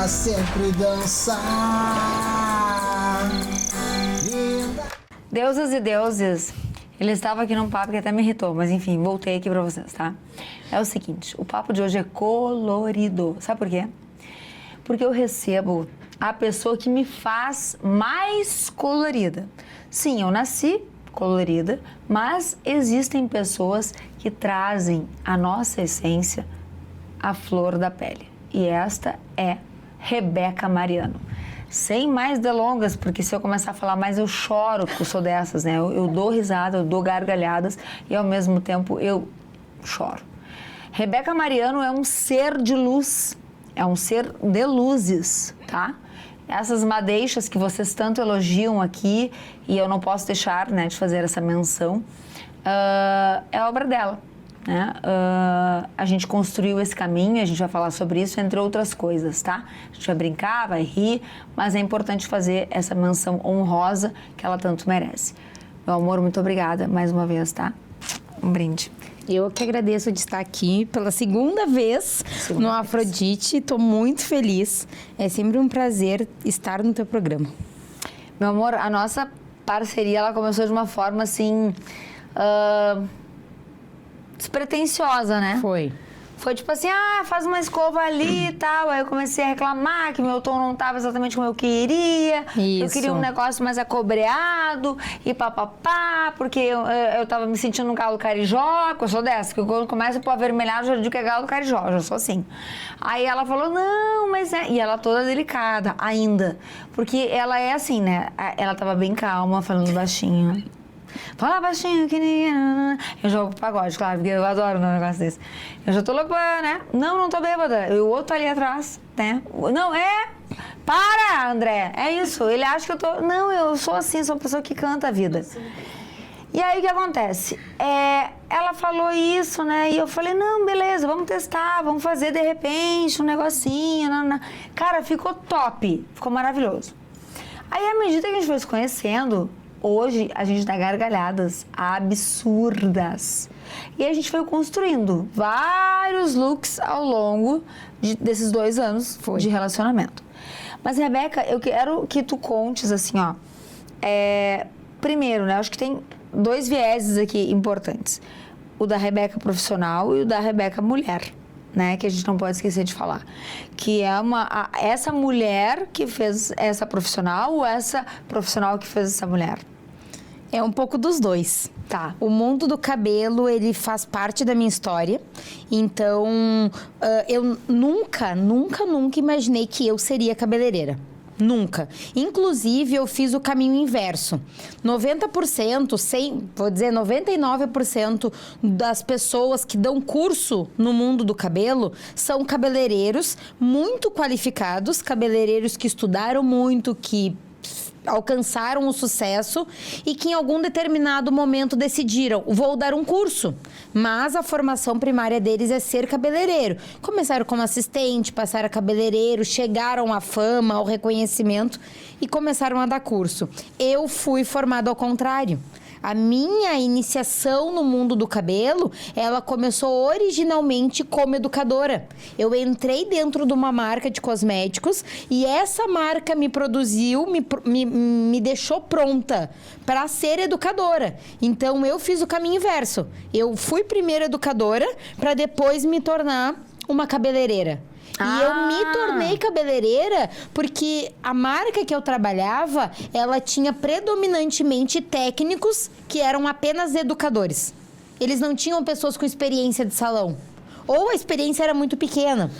sempre dançar. Deusas e deuses, ele estava aqui num papo que até me irritou, mas enfim, voltei aqui pra vocês, tá? É o seguinte, o papo de hoje é colorido. Sabe por quê? Porque eu recebo a pessoa que me faz mais colorida. Sim, eu nasci colorida, mas existem pessoas que trazem a nossa essência à flor da pele. E esta é Rebeca Mariano. Sem mais delongas, porque se eu começar a falar mais eu choro, porque eu sou dessas, né? Eu dou risada, eu dou gargalhadas e ao mesmo tempo eu choro. Rebeca Mariano é um ser de luz, é um ser de luzes, tá? Essas madeixas que vocês tanto elogiam aqui, e eu não posso deixar, né, de fazer essa menção, é obra dela, né? A gente construiu esse caminho, a gente vai falar sobre isso, entre outras coisas, tá? A gente vai brincar, vai rir, mas é importante fazer essa menção honrosa que ela tanto merece. Meu amor, muito obrigada mais uma vez, tá? Um brinde. Eu que agradeço de estar aqui pela segunda vez no Afrodite. Estou muito feliz. É sempre um prazer estar no teu programa. Meu amor, a nossa parceria, ela começou de uma forma, assim, despretensiosa, né? Foi tipo assim, faz uma escova ali e tal. Aí eu comecei a reclamar que meu tom não estava exatamente como eu queria. Isso. Eu queria um negócio mais acobreado e papapá, porque eu tava me sentindo um galo carijó, porque eu sou dessa, que quando começa pro avermelhado, eu já digo que é galo carijó, eu já sou assim. Aí ela falou, não, mas é... E ela toda delicada, ainda. Porque ela é assim, né? Ela tava bem calma, falando baixinho. Fala baixinho que ninguém... Eu jogo pagode, claro, porque eu adoro um negócio desse. Eu já tô louca, né? Não tô bêbada. E o outro tá ali atrás, né? Não, Para, André! É isso. Ele acha que eu tô... Não, eu sou assim, sou uma pessoa que canta a vida. E aí, o que acontece? Ela falou isso, né? E eu falei, não, beleza, vamos testar, vamos fazer, de repente, um negocinho. Cara, ficou top. Ficou maravilhoso. Aí, à medida que a gente foi se conhecendo... Hoje, a gente dá gargalhadas absurdas. E a gente foi construindo vários looks ao longo desses 2 anos de relacionamento. Mas, Rebeca, eu quero que tu contes, assim, ó. Primeiro, né? Acho que tem 2 vieses aqui importantes. O da Rebeca profissional e o da Rebeca mulher, né? Que a gente não pode esquecer de falar. Que é essa mulher que fez essa profissional ou essa profissional que fez essa mulher? É um pouco dos dois. Tá. O mundo do cabelo, ele faz parte da minha história. Então, eu nunca imaginei que eu seria cabeleireira. Nunca. Inclusive, eu fiz o caminho inverso. 90%, vou dizer 99% das pessoas que dão curso no mundo do cabelo são cabeleireiros muito qualificados, cabeleireiros que estudaram muito, que alcançaram o sucesso e que em algum determinado momento decidiram, vou dar um curso, mas a formação primária deles é ser cabeleireiro. Começaram como assistente, passaram a cabeleireiro, chegaram à fama, ao reconhecimento e começaram a dar curso. Eu fui formada ao contrário. A minha iniciação no mundo do cabelo, ela começou originalmente como educadora. Eu entrei dentro de uma marca de cosméticos e essa marca me produziu, me deixou pronta para ser educadora. Então, eu fiz o caminho inverso. Eu fui primeiro educadora para depois me tornar uma cabeleireira. E eu me tornei cabeleireira porque a marca que eu trabalhava, ela tinha predominantemente técnicos que eram apenas educadores. Eles não tinham pessoas com experiência de salão. Ou a experiência era muito pequena.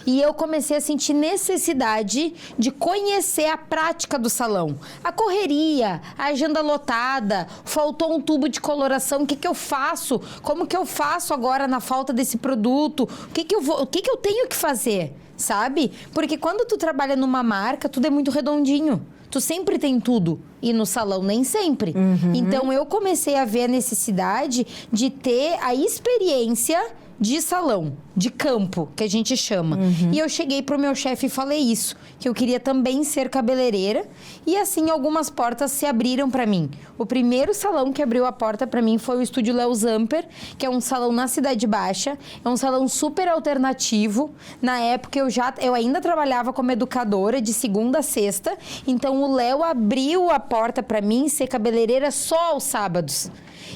E eu comecei a sentir necessidade de conhecer a prática do salão. A correria, a agenda lotada, faltou um tubo de coloração, o que eu faço? Como que eu faço agora na falta desse produto? O que eu tenho que fazer, sabe? Porque quando tu trabalha numa marca, tudo é muito redondinho. Tu sempre tem tudo. E no salão, nem sempre. Então, eu comecei a ver a necessidade de ter a experiência de salão, de campo, que a gente chama. E eu cheguei pro meu chefe e falei isso, que eu queria também ser cabeleireira. E assim, algumas portas se abriram para mim. O primeiro salão que abriu a porta para mim foi o Estúdio Léo Zamper, que é um salão na Cidade Baixa. É um salão super alternativo. Na época, eu ainda trabalhava como educadora de segunda a sexta. Então, o Léo abriu a porta para mim ser cabeleireira só aos sábados.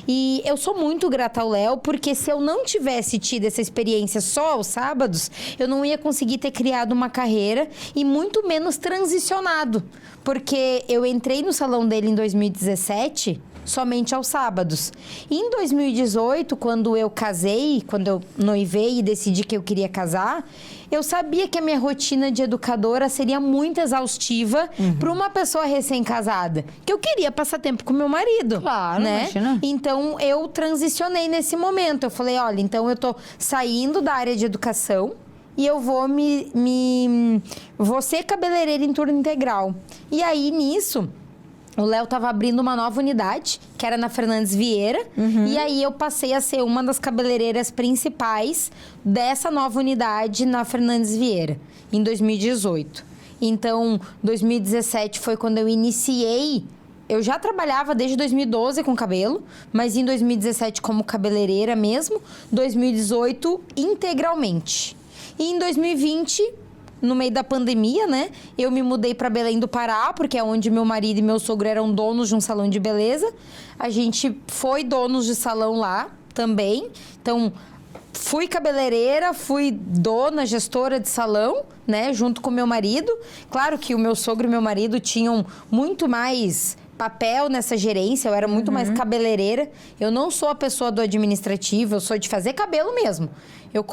E eu sou muito grata ao Léo, porque se eu não tivesse tido essa experiência só aos sábados, eu não ia conseguir ter criado uma carreira e muito menos transicionado. Porque eu entrei no salão dele em 2017 somente aos sábados. E em 2018, quando eu casei, quando eu noivei e decidi que eu queria casar, eu sabia que a minha rotina de educadora seria muito exaustiva para uma pessoa recém-casada. Que eu queria passar tempo com meu marido. Claro, né? imagina. Então, eu transicionei nesse momento. Eu falei, olha, então eu tô saindo da área de educação e eu vou vou ser cabeleireira em turno integral. E aí, nisso, o Léo tava abrindo uma nova unidade, que era na Fernandes Vieira. E aí eu passei a ser uma das cabeleireiras principais dessa nova unidade na Fernandes Vieira, em 2018. Então, 2017 foi quando eu iniciei. Eu já trabalhava desde 2012 com cabelo, mas em 2017 como cabeleireira mesmo, 2018 integralmente. E em 2020... no meio da pandemia, né? Eu me mudei para Belém do Pará, porque é onde meu marido e meu sogro eram donos de um salão de beleza. A gente foi donos de salão lá também. Então, fui cabeleireira, fui dona, gestora de salão, né? Junto com meu marido. Claro que o meu sogro e meu marido tinham muito mais papel nessa gerência, eu era muito mais cabeleireira. Eu não sou a pessoa do administrativo, eu sou de fazer cabelo mesmo.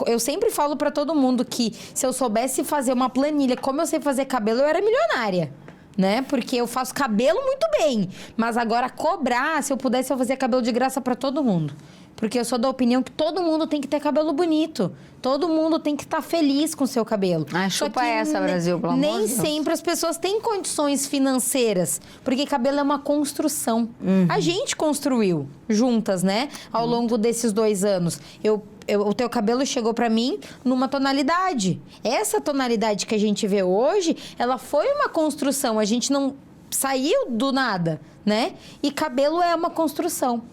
Eu sempre falo pra todo mundo que se eu soubesse fazer uma planilha como eu sei fazer cabelo, eu era milionária, né? Porque eu faço cabelo muito bem, mas agora cobrar, se eu pudesse, eu fazia cabelo de graça pra todo mundo. Porque eu sou da opinião que todo mundo tem que ter cabelo bonito. Todo mundo tem que estar feliz com o seu cabelo. Ah, chupa essa, Brasil, pelo amor de Deus. Nem sempre as pessoas têm condições financeiras. Porque cabelo é uma construção. A gente construiu juntas, né? Ao longo desses 2 anos. O teu cabelo chegou pra mim numa tonalidade. Essa tonalidade que a gente vê hoje, ela foi uma construção. A gente não saiu do nada, né? E cabelo é uma construção.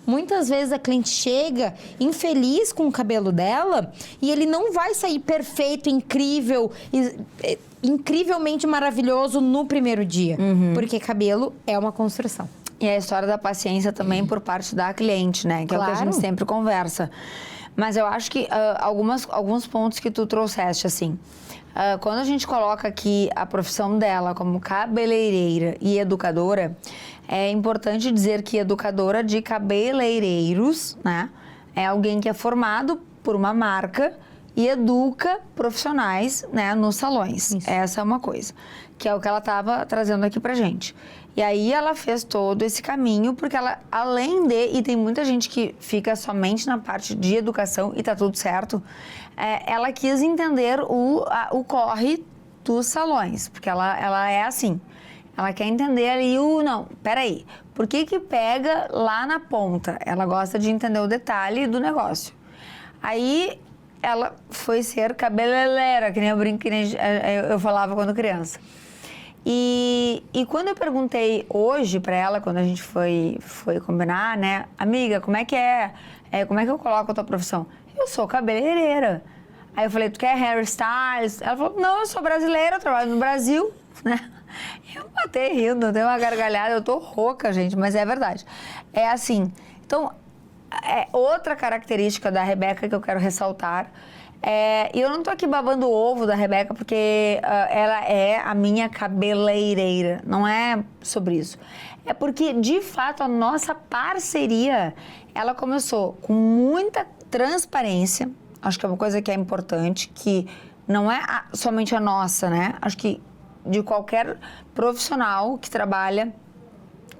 Muitas vezes a cliente chega infeliz com o cabelo dela e ele não vai sair perfeito, incrível, incrivelmente maravilhoso no primeiro dia. Porque cabelo é uma construção. E a história da paciência também por parte da cliente, né? Que é o que a gente sempre conversa. Mas eu acho que alguns pontos que tu trouxeste, assim... quando a gente coloca aqui a profissão dela como cabeleireira e educadora, é importante dizer que educadora de cabeleireiros, né, é alguém que é formado por uma marca e educa profissionais, né, nos salões. Isso. Essa é uma coisa, que é o que ela estava trazendo aqui pra gente. E aí ela fez todo esse caminho, porque ela, além de... E tem muita gente que fica somente na parte de educação e tá tudo certo. Ela quis entender o corre dos salões, porque ela é assim. Ela quer entender ali não, peraí, por que pega lá na ponta? Ela gosta de entender o detalhe do negócio. Aí ela foi ser cabeleireira, que nem eu brinco, que nem eu falava quando criança. E quando eu perguntei hoje pra ela, quando a gente foi combinar, né? Amiga, como é que como é que eu coloco a tua profissão? Eu sou cabeleireira. Aí eu falei, tu quer hairstylist? Ela falou, não, eu sou brasileira, eu trabalho no Brasil, né? Eu batei rindo, dei uma gargalhada, eu tô rouca, gente, mas é verdade. É assim, então, outra característica da Rebeca que eu quero ressaltar, e eu não tô aqui babando o ovo da Rebeca porque ela é a minha cabeleireira, não é sobre isso. É porque, de fato, a nossa parceria, ela começou com muita transparência, acho que é uma coisa que é importante, que não é somente a nossa, né? Acho que de qualquer profissional que trabalha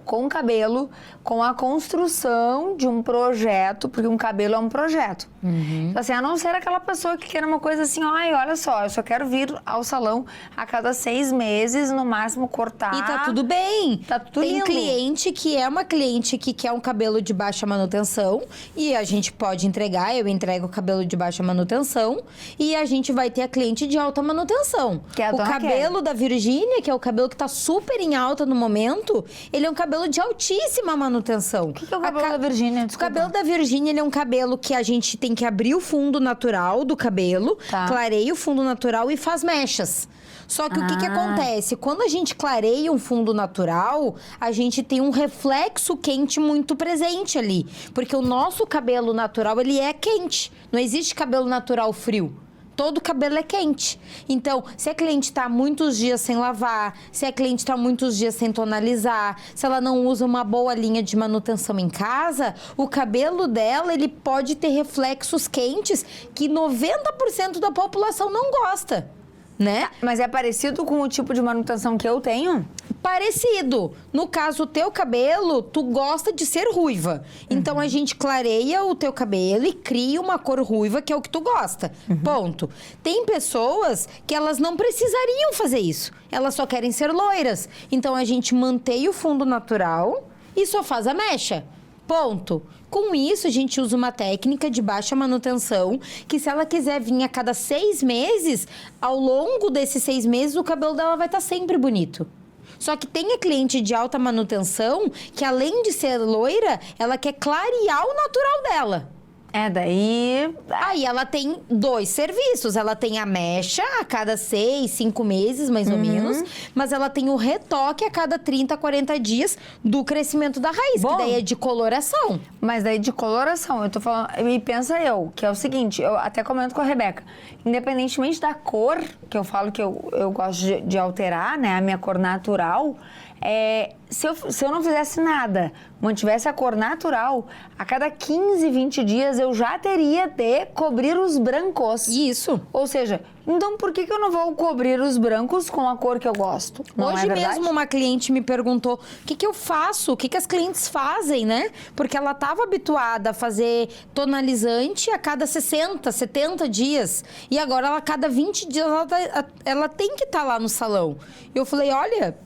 com cabelo, com a construção de um projeto, porque um cabelo é um projeto. Então, assim, a não ser aquela pessoa que quer uma coisa assim, ai, olha só, eu só quero vir ao salão a cada 6 meses, no máximo cortar. E tá tudo bem. Tá tudo Tem lindo. cliente que é uma cliente que quer um cabelo de baixa manutenção e a gente pode entregar, eu entrego o cabelo de baixa manutenção e a gente vai ter a cliente de alta manutenção. Que é a o dona cabelo da Virgínia, que é o cabelo que tá super em alta no momento, ele é um cabelo de altíssima manutenção. O que é o cabelo da Virgínia? O Desculpa. cabelo da Virgínia, ele é um cabelo que a gente tem que abrir o fundo natural do cabelo, Tá. clareia o fundo natural e faz mechas. Só que o que acontece? Quando a gente clareia um fundo natural, a gente tem um reflexo quente muito presente ali. Porque o nosso cabelo natural, ele é quente. Não existe cabelo natural frio. Todo cabelo é quente. Então, se a cliente está muitos dias sem lavar, se a cliente está muitos dias sem tonalizar, se ela não usa uma boa linha de manutenção em casa, o cabelo dela, ele pode ter reflexos quentes que 90% da população não gosta, né? Mas é parecido com o tipo de manutenção que eu tenho? Parecido. No caso, o teu cabelo, tu gosta de ser ruiva. Então, a gente clareia o teu cabelo e cria uma cor ruiva, que é o que tu gosta. Ponto. Tem pessoas que elas não precisariam fazer isso. Elas só querem ser loiras. Então, a gente mantém o fundo natural e só faz a mecha. Ponto. Com isso, a gente usa uma técnica de baixa manutenção, que se ela quiser vir a cada 6 meses, ao longo desses 6 meses, o cabelo dela vai estar sempre bonito. Só que tem a cliente de alta manutenção que, além de ser loira, ela quer clarear o natural dela. Daí... Aí ela tem 2 serviços. Ela tem a mecha a cada 6, 5 meses, mais ou menos. Mas ela tem o retoque a cada 30, 40 dias do crescimento da raiz. Bom. Que daí é de coloração. Mas daí de coloração, eu tô falando... E pensa eu, que é o seguinte, eu até comento com a Rebeca. Independentemente da cor, que eu falo que eu gosto de alterar, né? A minha cor natural... Se eu não fizesse nada, mantivesse a cor natural, a cada 15, 20 dias eu já teria de cobrir os brancos. Isso. Ou seja, então por que eu não vou cobrir os brancos com a cor que eu gosto? Não Hoje é verdade? mesmo uma cliente me perguntou o que eu faço, o que as clientes fazem, né? Porque ela estava habituada a fazer tonalizante a cada 60, 70 dias. E agora, a cada 20 dias, ela tem que estar lá no salão. Eu falei, olha...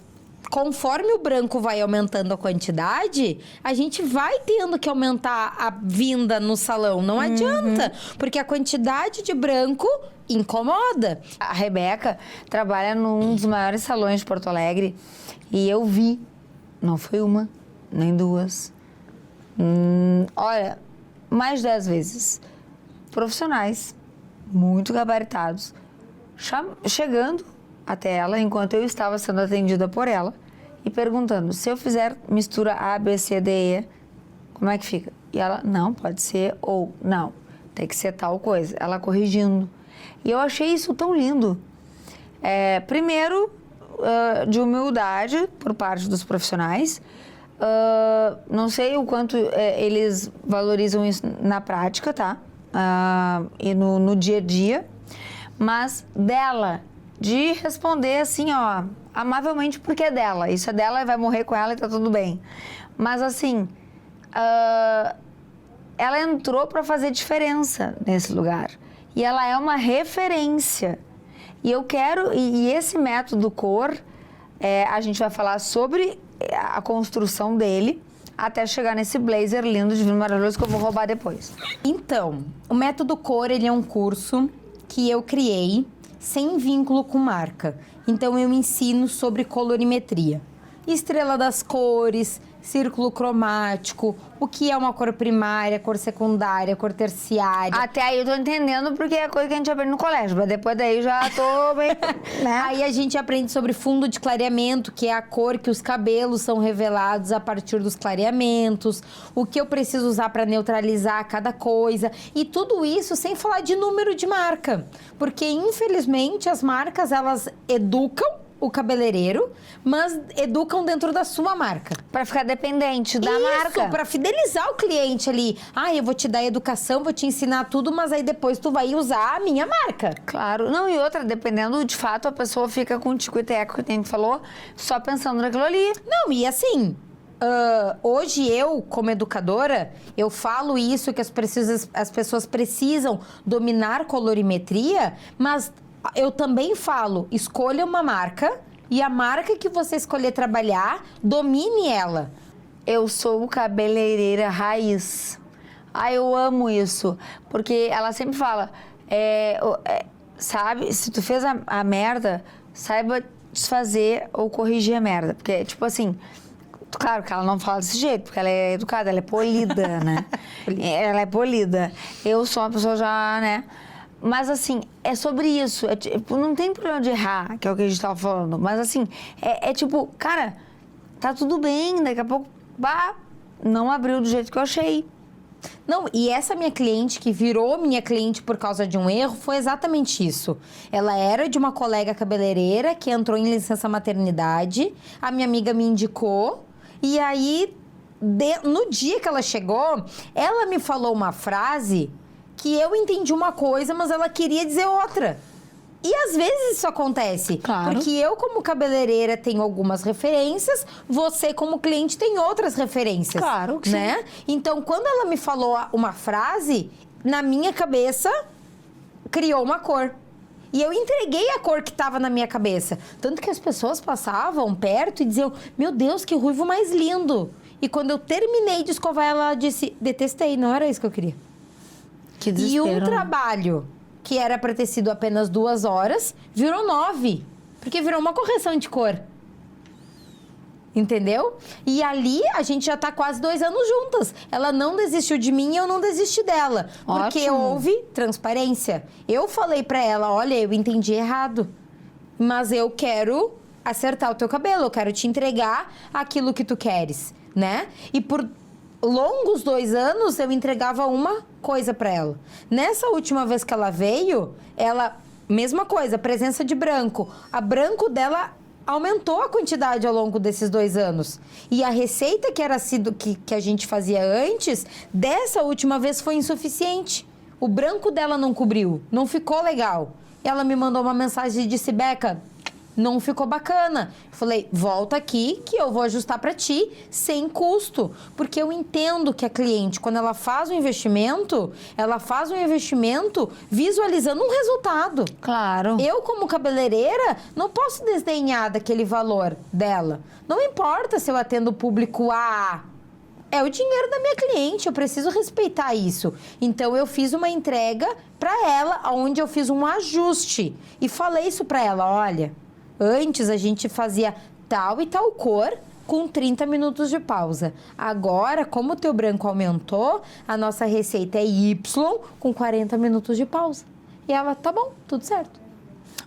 Conforme o branco vai aumentando a quantidade, a gente vai tendo que aumentar a vinda no salão. Não adianta, porque a quantidade de branco incomoda. A Rebeca trabalha num dos maiores salões de Porto Alegre e eu vi, não foi uma, nem duas, olha, mais de 10 vezes, profissionais muito gabaritados, chegando até ela enquanto eu estava sendo atendida por ela e perguntando, se eu fizer mistura A, B, C, D, E, como é que fica? E ela, não, pode ser ou não, tem que ser tal coisa. Ela corrigindo. E eu achei isso tão lindo. Primeiro, de humildade por parte dos profissionais. Não sei o quanto eles valorizam isso na prática, tá? E no dia a dia. Mas dela... de responder assim, ó, amavelmente porque é dela. Isso é dela e vai morrer com ela e tá tudo bem. Mas assim, ela entrou para fazer diferença nesse lugar. E ela é uma referência. E eu quero... E esse método cor, a gente vai falar sobre a construção dele, até chegar nesse blazer lindo, divino, maravilhoso, que eu vou roubar depois. Então, o método cor, ele é um curso que eu criei sem vínculo com marca. Então, eu ensino sobre colorimetria. Estrela das cores, círculo cromático, o que é uma cor primária, cor secundária, cor terciária. Até aí eu tô entendendo porque é coisa que a gente aprende no colégio, mas depois daí já tô bem, né? Aí a gente aprende sobre fundo de clareamento, que é a cor que os cabelos são revelados a partir dos clareamentos, o que eu preciso usar para neutralizar cada coisa, e tudo isso sem falar de número de marca, porque infelizmente as marcas, elas educam o cabeleireiro, mas educam dentro da sua marca. Pra ficar dependente da marca. Isso, pra fidelizar o cliente ali. Eu vou te dar educação, vou te ensinar tudo, mas aí depois tu vai usar a minha marca. Claro. Não, e outra, dependendo, de fato, a pessoa fica com o tico e teco que a gente falou, só pensando naquilo ali. Não, e assim, Hoje eu, como educadora, eu falo isso que as pessoas precisam dominar colorimetria, mas eu também falo, escolha uma marca e a marca que você escolher trabalhar, domine ela. Eu sou cabeleireira raiz. Eu amo isso. Porque ela sempre fala, sabe, se tu fez a merda, saiba desfazer ou corrigir a merda. Porque, tipo assim, claro que ela não fala desse jeito, porque ela é educada, ela é polida, né? Ela é polida. Eu sou uma pessoa já, né? Mas, assim, é sobre isso. Tipo, não tem problema de errar, que é o que a gente tava falando. Mas, assim, tipo, cara, tá tudo bem, daqui a pouco, não abriu do jeito que eu achei. Não, e essa minha cliente, que virou minha cliente por causa de um erro, foi exatamente isso. Ela era de uma colega cabeleireira que entrou em licença maternidade, a minha amiga me indicou, e aí, no dia que ela chegou, ela me falou uma frase que eu entendi uma coisa, mas ela queria dizer outra. E às vezes isso acontece. Claro. Porque eu, como cabeleireira, tenho algumas referências, você, como cliente, tem outras referências. Claro que né? sim. Então, quando ela me falou uma frase, na minha cabeça, criou uma cor. E eu entreguei a cor que estava na minha cabeça. Tanto que as pessoas passavam perto e diziam, meu Deus, que ruivo mais lindo. E quando eu terminei de escovar, ela disse, detestei, não era isso que eu queria. Que desespero. E um trabalho que era para ter sido apenas 2 horas, virou 9. Porque virou uma correção de cor. Entendeu? E ali a gente já tá quase 2 anos juntas. Ela não desistiu de mim e eu não desisti dela. Porque Ótimo. houve transparência. Eu falei pra ela, olha, eu entendi errado. Mas eu quero acertar o teu cabelo. Eu quero te entregar aquilo que tu queres, né? E por longos 2 anos eu entregava uma coisa pra ela. Nessa última vez que ela veio, mesma coisa, presença de branco. A branco dela aumentou a quantidade ao longo desses 2 anos. E a receita que a gente fazia antes, dessa última vez foi insuficiente. O branco dela não cobriu, não ficou legal. Ela me mandou uma mensagem e disse, Beca, não ficou bacana. Eu falei, volta aqui que eu vou ajustar para ti sem custo. Porque eu entendo que a cliente, quando ela faz um investimento visualizando um resultado. Claro. Eu, como cabeleireira, não posso desdenhar daquele valor dela. Não importa se eu atendo o público A. É o dinheiro da minha cliente, eu preciso respeitar isso. Então, eu fiz uma entrega para ela, onde eu fiz um ajuste. E falei isso para ela, olha, antes a gente fazia tal e tal cor com 30 minutos de pausa. Agora, como o teu branco aumentou, a nossa receita é Y com 40 minutos de pausa. E ela, tá bom, tudo certo.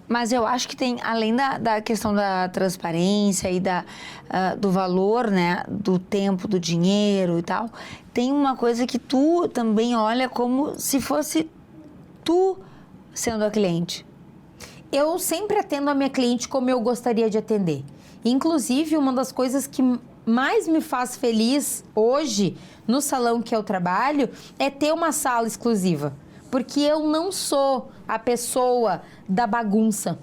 Mas eu acho que tem, além da questão da transparência e do valor, né, do tempo, do dinheiro e tal, tem uma coisa que tu também olha como se fosse tu sendo a cliente. Eu sempre atendo a minha cliente como eu gostaria de atender. Inclusive, uma das coisas que mais me faz feliz hoje, no salão que eu trabalho, é ter uma sala exclusiva. Porque eu não sou a pessoa da bagunça.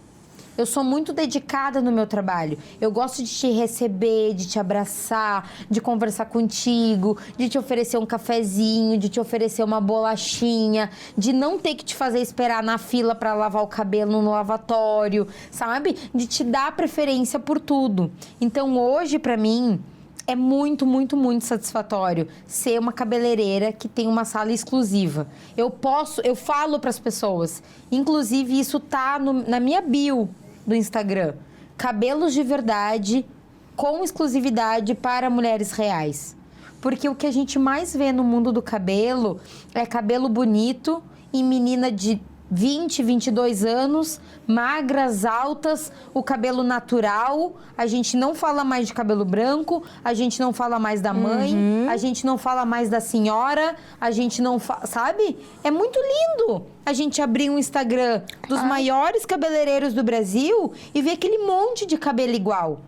Eu sou muito dedicada no meu trabalho. Eu gosto de te receber, de te abraçar, de conversar contigo, de te oferecer um cafezinho, de te oferecer uma bolachinha, de não ter que te fazer esperar na fila para lavar o cabelo no lavatório, sabe? De te dar preferência por tudo. Então, hoje, para mim, é muito, muito, muito satisfatório ser uma cabeleireira que tem uma sala exclusiva. Eu falo para as pessoas, inclusive isso tá na minha bio do Instagram, cabelos de verdade com exclusividade para mulheres reais. Porque o que a gente mais vê no mundo do cabelo é cabelo bonito em menina de 20, 22 anos, magras, altas, o cabelo natural. A gente não fala mais de cabelo branco, a gente não fala mais da mãe, a gente não fala mais da senhora, a gente não sabe? É muito lindo a gente abrir um Instagram dos maiores cabeleireiros do Brasil e ver aquele monte de cabelo igual.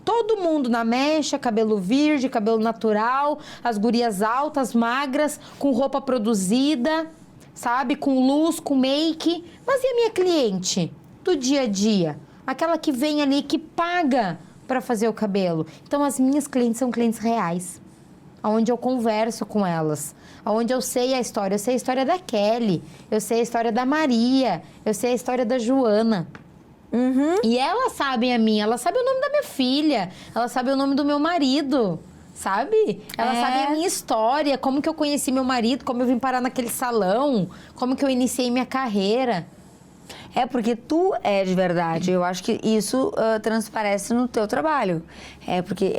Todo mundo na mecha, cabelo virgem, cabelo natural, as gurias altas, magras, com roupa produzida, sabe? Com luz, com make. Mas e a minha cliente do dia a dia? Aquela que vem ali, que paga para fazer o cabelo. Então, as minhas clientes são clientes reais, onde eu converso com elas, onde eu sei a história. Eu sei a história da Kelly, eu sei a história da Maria, eu sei a história da Joana. E elas sabem a minha, elas sabem o nome da minha filha, elas sabem o nome do meu marido, sabe? Elas sabem a minha história, como que eu conheci meu marido, como eu vim parar naquele salão, como que eu iniciei minha carreira. É porque tu é de verdade. Eu acho que isso transparece no teu trabalho. É porque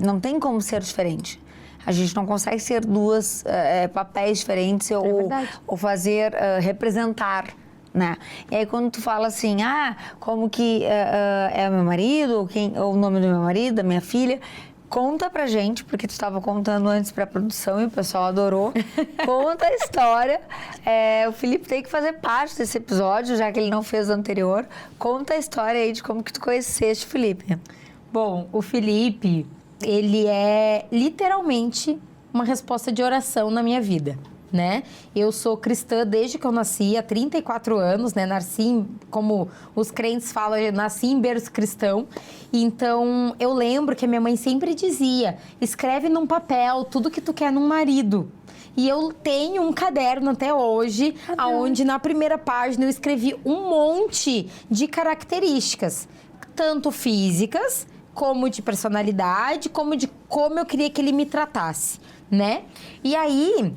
não tem como ser diferente. A gente não consegue ser duas papéis diferentes ou fazer, representar, né? E aí quando tu fala assim, como que é o meu marido, ou o nome do meu marido, da minha filha, conta pra gente, porque tu estava contando antes pra produção e o pessoal adorou. Conta a história. O Felipe tem que fazer parte desse episódio, já que ele não fez o anterior. Conta a história aí de como que tu conheceste o Felipe. Bom, o Felipe, ele é literalmente uma resposta de oração na minha vida, né? Eu sou cristã desde que eu nasci, há 34 anos, né? Nasci, como os crentes falam, eu nasci em berço cristão. Então, eu lembro que a minha mãe sempre dizia, escreve num papel tudo que tu quer num marido. E eu tenho um caderno até hoje, onde na primeira página eu escrevi um monte de características, tanto físicas, como de personalidade, como de como eu queria que ele me tratasse, né? E aí,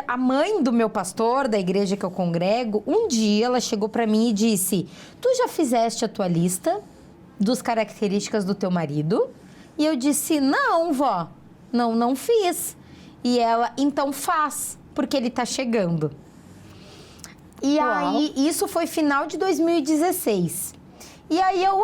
a mãe do meu pastor, da igreja que eu congrego, um dia ela chegou pra mim e disse, tu já fizeste a tua lista dos características do teu marido? E eu disse, não, vó, não fiz. E ela, então faz, porque ele tá chegando. E aí, isso foi final de 2016. E aí eu,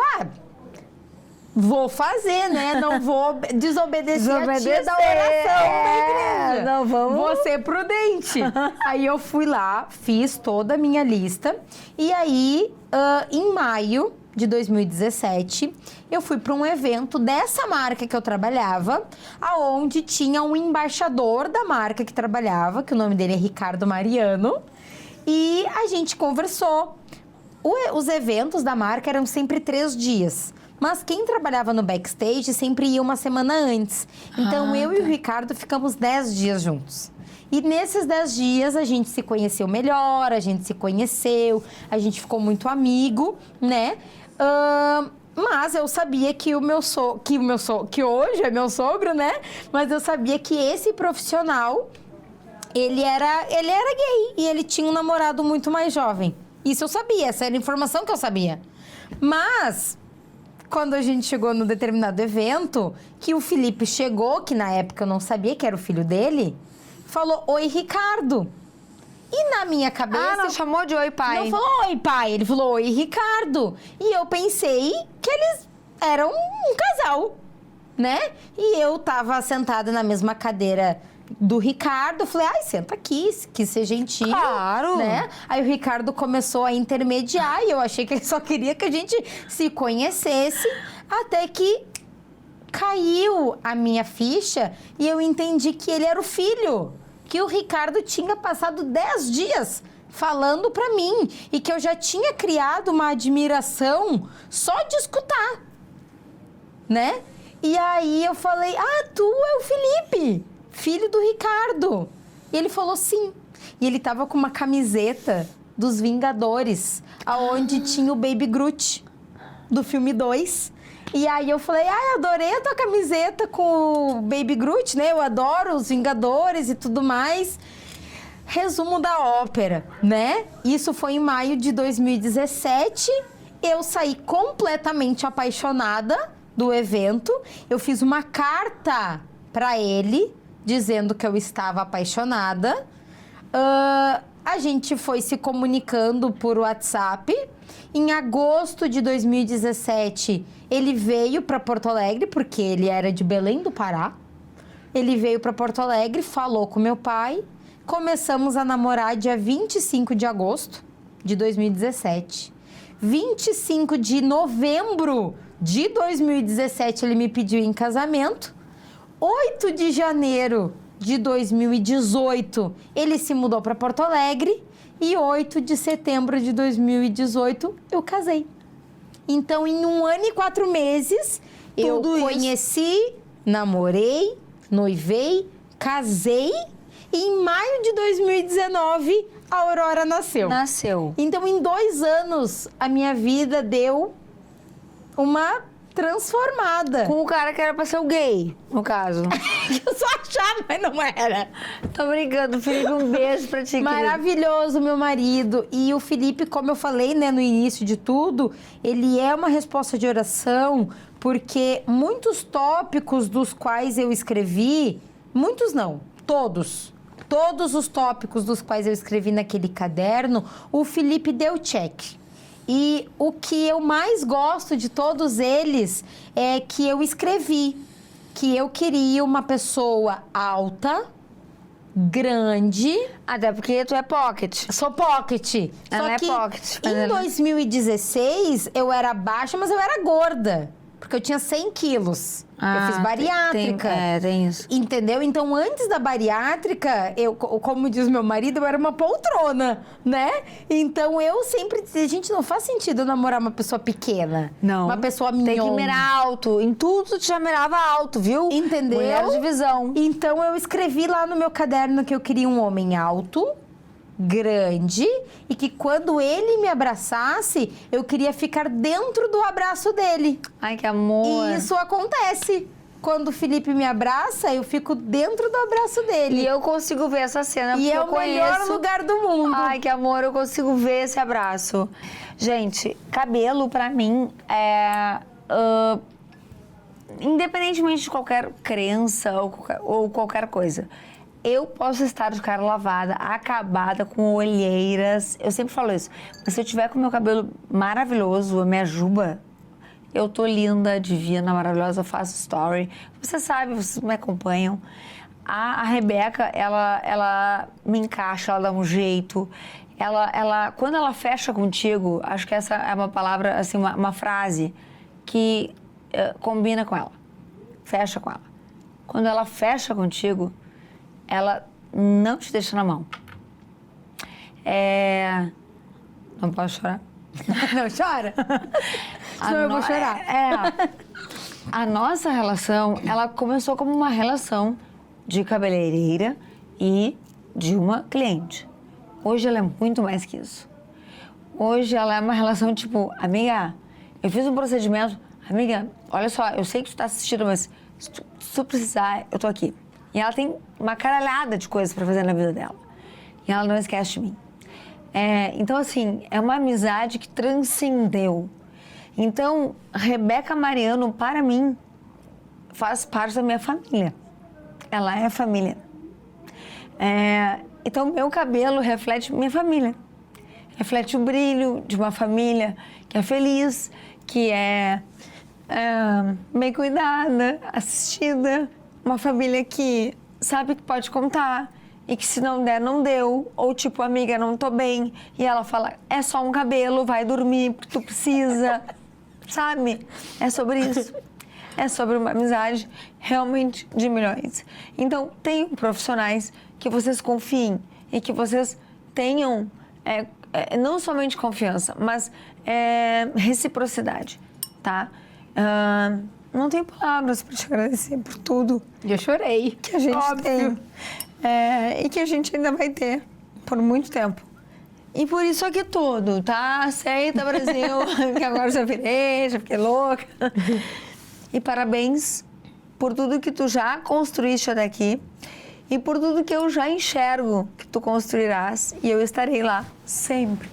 vou fazer, né? Não vou desobedecer a tia da oração da igreja. Não, vamos... Vou ser prudente. Aí eu fui lá, fiz toda a minha lista. E aí, em maio de 2017, eu fui para um evento dessa marca que eu trabalhava, aonde tinha um embaixador da marca que trabalhava, que o nome dele é Ricardo Mariano. E a gente conversou. Os eventos da marca eram sempre 3 dias. Mas quem trabalhava no backstage sempre ia uma semana antes. Então, eu e o Ricardo ficamos 10 dias juntos. E nesses 10 dias, a gente se conheceu melhor, a gente se conheceu, a gente ficou muito amigo, né? Mas eu sabia que que hoje é meu sogro, né? Mas eu sabia que esse profissional, ele era gay. E ele tinha um namorado muito mais jovem. Isso eu sabia, essa era a informação que eu sabia. Mas... quando a gente chegou no determinado evento, que o Felipe chegou, que na época eu não sabia que era o filho dele, falou, oi, Ricardo. E na minha cabeça... não chamou de oi, pai. Não falou oi, pai. Ele falou, oi, Ricardo. E eu pensei que eles eram um casal, né? E eu tava sentada na mesma cadeira do Ricardo, falei, senta aqui, quis ser gentil. Claro. Né? Aí o Ricardo começou a intermediar e eu achei que ele só queria que a gente se conhecesse, até que caiu a minha ficha e eu entendi que ele era o filho, que o Ricardo tinha passado 10 dias falando pra mim e que eu já tinha criado uma admiração só de escutar, né? E aí eu falei, tu é o Felipe, filho do Ricardo. E ele falou sim. E ele tava com uma camiseta dos Vingadores, aonde tinha o Baby Groot, do filme 2. E aí eu falei, adorei a tua camiseta com o Baby Groot, né? Eu adoro os Vingadores e tudo mais. Resumo da ópera, né? Isso foi em maio de 2017. Eu saí completamente apaixonada do evento. Eu fiz uma carta para ele, dizendo que eu estava apaixonada. A gente foi se comunicando por WhatsApp. Em agosto de 2017, ele veio para Porto Alegre, porque ele era de Belém do Pará. Ele veio para Porto Alegre, falou com meu pai. Começamos a namorar dia 25 de agosto de 2017. 25 de novembro de 2017, ele me pediu em casamento. 8 de janeiro de 2018, ele se mudou para Porto Alegre. E 8 de setembro de 2018, eu casei. Então, em 1 ano e 4 meses, eu Tudo isso. conheci, namorei, noivei, casei e em maio de 2019 a Aurora nasceu. Nasceu. Então, em 2 anos, a minha vida deu uma transformada. Com o cara que era pra ser o gay, no caso. Eu só achava, mas não era. Tô brincando, Felipe, um beijo pra ti, querido. Maravilhoso, meu marido. E o Felipe, como eu falei, né, no início de tudo, ele é uma resposta de oração, porque muitos tópicos dos quais eu escrevi, muitos não, todos os tópicos dos quais eu escrevi naquele caderno, o Felipe deu check. E o que eu mais gosto de todos eles é que eu escrevi que eu queria uma pessoa alta, grande. Até porque tu é pocket. Sou pocket. Ela Só é que pocket, mas em ela- 2016 eu era baixa, mas eu era gorda. Porque eu tinha 100 quilos. Eu fiz bariátrica. Tem isso. Entendeu? Então, antes da bariátrica, eu, como diz meu marido, eu era uma poltrona, né? Então, eu sempre dizia, gente, não faz sentido eu namorar uma pessoa pequena. Não. Uma pessoa Tem que mignon. mirar alto. Em tudo tu já mirava alto, viu? Entendeu? Mulher de visão. Então, eu escrevi lá no meu caderno que eu queria um homem alto, grande, e que quando ele me abraçasse, eu queria ficar dentro do abraço dele. Ai, que amor. E isso acontece. Quando o Felipe me abraça, eu fico dentro do abraço dele. E eu consigo ver essa cena, E porque é eu o melhor conheço. lugar do mundo. Ai, que amor, eu consigo ver esse abraço. Gente, cabelo pra mim é... independentemente de qualquer crença ou qualquer coisa, eu posso estar de cara lavada, acabada, com olheiras. Eu sempre falo isso. Mas se eu tiver com o meu cabelo maravilhoso, a minha juba, eu tô linda, divina, maravilhosa, eu faço story. Você sabe, vocês me acompanham. A Rebeca, ela me encaixa, ela dá um jeito. Quando ela fecha contigo, acho que essa é uma palavra, assim, uma frase que combina com ela. Fecha com ela. Quando ela fecha contigo, ela não te deixa na mão. Não posso chorar? Não chora? Senão eu vou chorar. A nossa relação, ela começou como uma relação de cabeleireira e de uma cliente. Hoje ela é muito mais que isso. Hoje ela é uma relação tipo, amiga, eu fiz um procedimento, amiga, olha só, eu sei que tu tá assistindo, mas se tu precisar, eu tô aqui. E ela tem uma caralhada de coisas pra fazer na vida dela. E ela não esquece de mim. Então, assim, é uma amizade que transcendeu. Então, Rebeca Mariano, para mim, faz parte da minha família. Ela é família. Então, meu cabelo reflete minha família. Reflete o brilho de uma família que é feliz, que é bem cuidada, assistida. Uma família que sabe que pode contar e que se não der, não deu. Ou tipo, amiga, não tô bem. E ela fala, é só um cabelo, vai dormir porque tu precisa. Sabe? É sobre isso. É sobre uma amizade realmente de milhões. Então, tenham profissionais que vocês confiem e que vocês tenham não somente confiança, mas reciprocidade, tá? Não tenho palavras para te agradecer por tudo. Eu chorei. Que a gente tem. E que a gente ainda vai ter por muito tempo. E por isso aqui tudo, tá? Aceita, Brasil, que agora já virei, já fiquei louca. E parabéns por tudo que tu já construíste até aqui e por tudo que eu já enxergo que tu construirás. E eu estarei lá sempre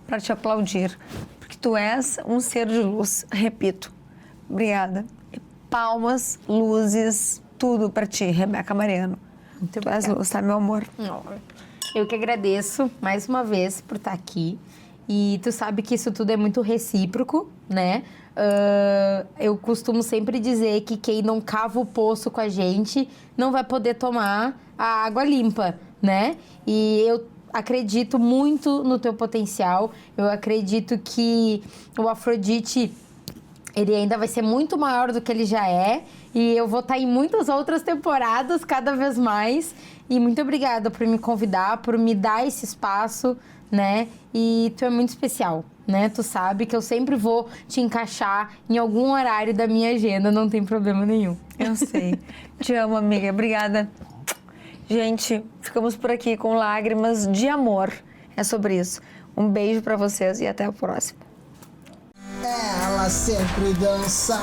para te aplaudir, porque tu és um ser de luz, repito. Obrigada. E palmas, luzes, tudo para ti, Rebeca Mariano. Muito Tu és luz, tá, meu amor? Eu que agradeço mais uma vez por estar aqui. E tu sabe que isso tudo é muito recíproco, né? Eu costumo sempre dizer que quem não cava o poço com a gente não vai poder tomar a água limpa, né? E eu acredito muito no teu potencial. Eu acredito que o Afrodite, ele ainda vai ser muito maior do que ele já é. E eu vou estar em muitas outras temporadas, cada vez mais. E muito obrigada por me convidar, por me dar esse espaço, né? E tu é muito especial. né? Tu sabe que eu sempre vou te encaixar em algum horário da minha agenda, não tem problema nenhum. Eu sei. Te amo, amiga. Obrigada. Gente, ficamos por aqui com lágrimas de amor. É sobre isso. Um beijo pra vocês e até o próximo. Ela sempre dança.